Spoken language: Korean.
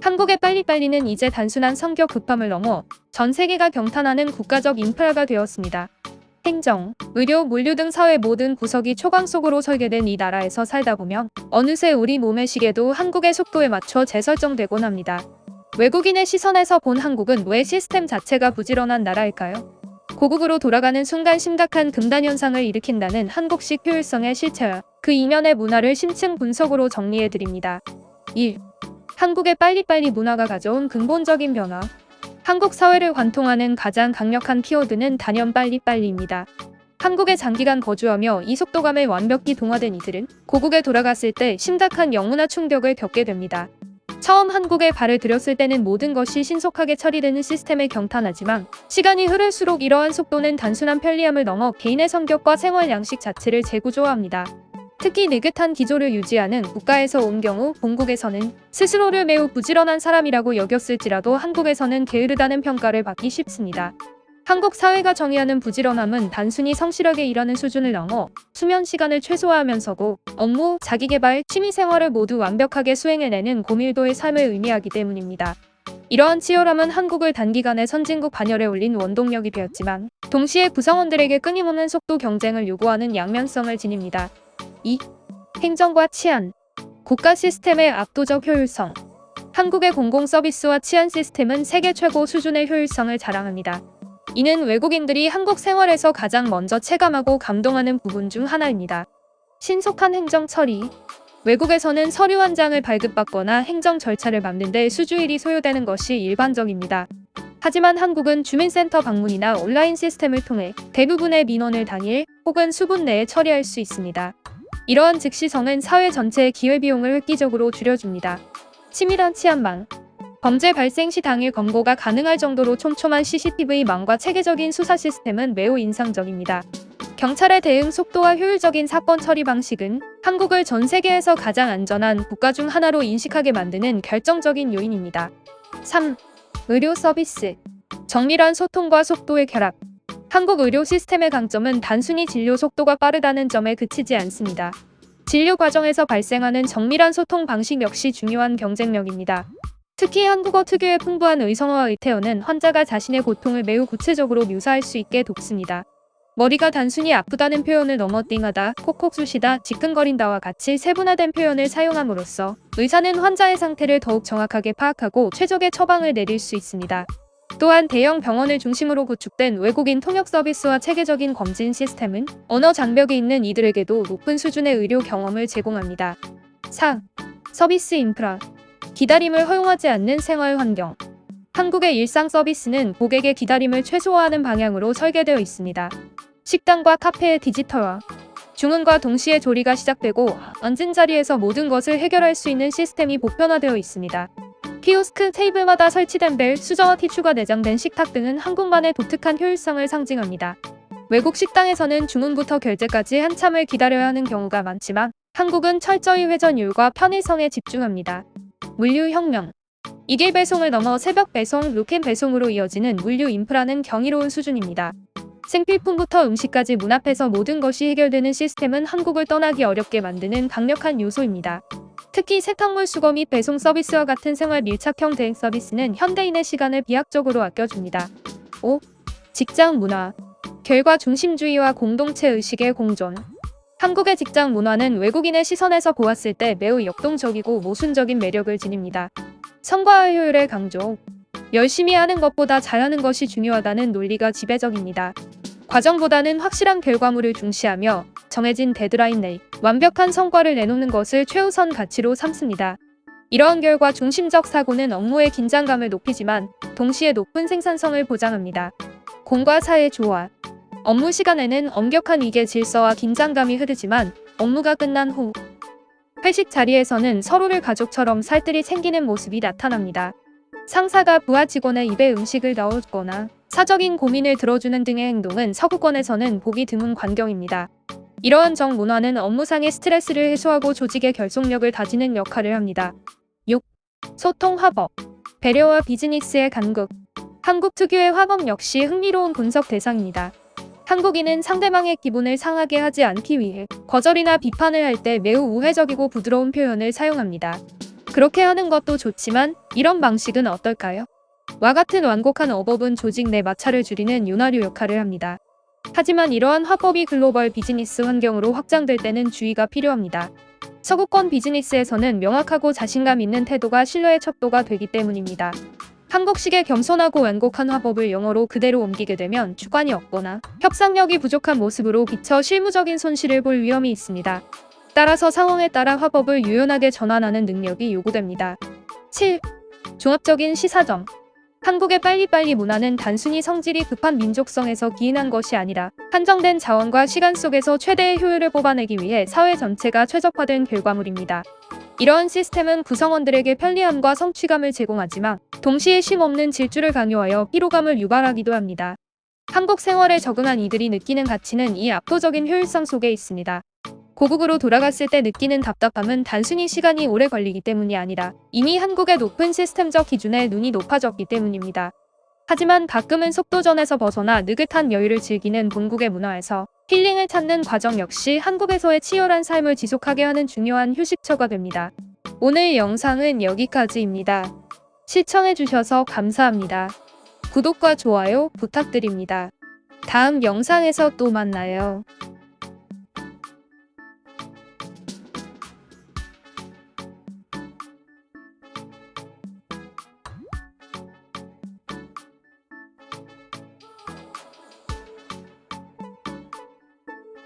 한국의 빨리빨리는 이제 단순한 성격 급함을 넘어 전 세계가 경탄하는 국가적 인프라가 되었습니다. 행정, 의료, 물류 등 사회 모든 구석이 초강 속으로 설계된 이 나라에서 살다 보면 어느새 우리 몸의 시계도 한국의 속도에 맞춰 재설정되곤 합니다. 외국인의 시선에서 본 한국은 왜 시스템 자체가 부지런한 나라일까요? 고국으로 돌아가는 순간 심각한 금단 현상을 일으킨다는 한국식 효율성의 실체와 그 이면의 문화를 심층 분석으로 정리해드립니다. 1. 한국의 빨리빨리 문화가 가져온 근본적인 변화. 한국 사회를 관통하는 가장 강력한 키워드는 단연 빨리빨리입니다. 한국에 장기간 거주하며 이 속도감에 완벽히 동화된 이들은 고국에 돌아갔을 때 심각한 영문화 충격을 겪게 됩니다. 처음 한국에 발을 들였을 때는 모든 것이 신속하게 처리되는 시스템에 경탄하지만 시간이 흐를수록 이러한 속도는 단순한 편리함을 넘어 개인의 성격과 생활 양식 자체를 재구조화합니다. 특히 느긋한 기조를 유지하는 국가에서 온 경우 본국에서는 스스로를 매우 부지런한 사람이라고 여겼을지라도 한국에서는 게으르다는 평가를 받기 쉽습니다. 한국 사회가 정의하는 부지런함은 단순히 성실하게 일하는 수준을 넘어 수면 시간을 최소화하면서고 업무, 자기개발, 취미생활을 모두 완벽하게 수행해내는 고밀도의 삶을 의미하기 때문입니다. 이러한 치열함은 한국을 단기간에 선진국 반열에 올린 원동력이 되었지만 동시에 구성원들에게 끊임없는 속도 경쟁을 요구하는 양면성을 지닙니다. 2. 행정과 치안. 국가 시스템의 압도적 효율성. 한국의 공공서비스와 치안 시스템은 세계 최고 수준의 효율성을 자랑합니다. 이는 외국인들이 한국 생활에서 가장 먼저 체감하고 감동하는 부분 중 하나입니다. 신속한 행정 처리. 외국에서는 서류 한 장을 발급받거나 행정 절차를 밟는 데 수주일이 소요되는 것이 일반적입니다. 하지만 한국은 주민센터 방문이나 온라인 시스템을 통해 대부분의 민원을 당일 혹은 수분 내에 처리할 수 있습니다. 이러한 즉시성은 사회 전체의 기회비용을 획기적으로 줄여줍니다. 치밀한 치안망. 범죄 발생 시 당일 검거가 가능할 정도로 촘촘한 CCTV망과 체계적인 수사 시스템은 매우 인상적입니다. 경찰의 대응 속도와 효율적인 사건 처리 방식은 한국을 전 세계에서 가장 안전한 국가 중 하나로 인식하게 만드는 결정적인 요인입니다. 3. 의료 서비스. 정밀한 소통과 속도의 결합. 한국 의료 시스템의 강점은 단순히 진료 속도가 빠르다는 점에 그치지 않습니다. 진료 과정에서 발생하는 정밀한 소통 방식 역시 중요한 경쟁력입니다. 특히 한국어 특유의 풍부한 의성어와 의태어는 환자가 자신의 고통을 매우 구체적으로 묘사할 수 있게 돕습니다. 머리가 단순히 아프다는 표현을 넘어 띵하다, 콕콕 쑤시다, 지끈거린다와 같이 세분화된 표현을 사용함으로써 의사는 환자의 상태를 더욱 정확하게 파악하고 최적의 처방을 내릴 수 있습니다. 또한 대형 병원을 중심으로 구축된 외국인 통역 서비스와 체계적인 검진 시스템은 언어 장벽이 있는 이들에게도 높은 수준의 의료 경험을 제공합니다. 4. 서비스 인프라. 기다림을 허용하지 않는 생활 환경. 한국의 일상 서비스는 고객의 기다림을 최소화하는 방향으로 설계되어 있습니다. 식당과 카페의 디지털화. 주문과 동시에 조리가 시작되고 앉은 자리에서 모든 것을 해결할 수 있는 시스템이 보편화되어 있습니다. 키오스크, 테이블마다 설치된 벨, 수저와 티슈가 내장된 식탁 등은 한국만의 독특한 효율성을 상징합니다. 외국 식당에서는 주문부터 결제까지 한참을 기다려야 하는 경우가 많지만 한국은 철저히 회전율과 편의성에 집중합니다. 물류혁명. 이길 배송을 넘어 새벽 배송, 로켓 배송으로 이어지는 물류 인프라는 경이로운 수준입니다. 생필품부터 음식까지 문 앞에서 모든 것이 해결되는 시스템은 한국을 떠나기 어렵게 만드는 강력한 요소입니다. 특히 세탁물 수거 및 배송 서비스와 같은 생활 밀착형 대행 서비스는 현대인의 시간을 비약적으로 아껴줍니다. 5. 직장 문화. 결과 중심주의와 공동체 의식의 공존. 한국의 직장 문화는 외국인의 시선에서 보았을 때 매우 역동적이고 모순적인 매력을 지닙니다. 성과와 효율의 강조. 열심히 하는 것보다 잘하는 것이 중요하다는 논리가 지배적입니다. 과정보다는 확실한 결과물을 중시하며 정해진 데드라인 내에 완벽한 성과를 내놓는 것을 최우선 가치로 삼습니다. 이러한 결과 중심적 사고는 업무의 긴장감을 높이지만 동시에 높은 생산성을 보장합니다. 공과 사의 조화. 업무 시간에는 엄격한 위계 질서와 긴장감이 흐르지만 업무가 끝난 후 회식 자리에서는 서로를 가족처럼 살뜰히 챙기는 모습이 나타납니다. 상사가 부하 직원의 입에 음식을 넣어주거나 사적인 고민을 들어주는 등의 행동은 서구권에서는 보기 드문 광경입니다. 이러한 정문화는 업무상의 스트레스를 해소하고 조직의 결속력을 다지는 역할을 합니다. 6. 소통 화법. 배려와 비즈니스의 간극. 한국 특유의 화법 역시 흥미로운 분석 대상입니다. 한국인은 상대방의 기분을 상하게 하지 않기 위해 거절이나 비판을 할 때 매우 우회적이고 부드러운 표현을 사용합니다. 그렇게 하는 것도 좋지만 이런 방식은 어떨까요? 와 같은 완곡한 어법은 조직 내 마찰을 줄이는 윤활유 역할을 합니다. 하지만 이러한 화법이 글로벌 비즈니스 환경으로 확장될 때는 주의가 필요합니다. 서구권 비즈니스에서는 명확하고 자신감 있는 태도가 신뢰의 척도가 되기 때문입니다. 한국식의 겸손하고 완곡한 화법을 영어로 그대로 옮기게 되면 주관이 없거나 협상력이 부족한 모습으로 비쳐 실무적인 손실을 볼 위험이 있습니다. 따라서 상황에 따라 화법을 유연하게 전환하는 능력이 요구됩니다. 7. 종합적인 시사점. 한국의 빨리빨리 문화는 단순히 성질이 급한 민족성에서 기인한 것이 아니라 한정된 자원과 시간 속에서 최대의 효율을 뽑아내기 위해 사회 전체가 최적화된 결과물입니다. 이러한 시스템은 구성원들에게 편리함과 성취감을 제공하지만 동시에 쉼없는 질주를 강요하여 피로감을 유발하기도 합니다. 한국 생활에 적응한 이들이 느끼는 가치는 이 압도적인 효율성 속에 있습니다. 고국으로 돌아갔을 때 느끼는 답답함은 단순히 시간이 오래 걸리기 때문이 아니라 이미 한국의 높은 시스템적 기준에 눈이 높아졌기 때문입니다. 하지만 가끔은 속도전에서 벗어나 느긋한 여유를 즐기는 본국의 문화에서 힐링을 찾는 과정 역시 한국에서의 치열한 삶을 지속하게 하는 중요한 휴식처가 됩니다. 오늘 영상은 여기까지입니다. 시청해주셔서 감사합니다. 구독과 좋아요 부탁드립니다. 다음 영상에서 또 만나요.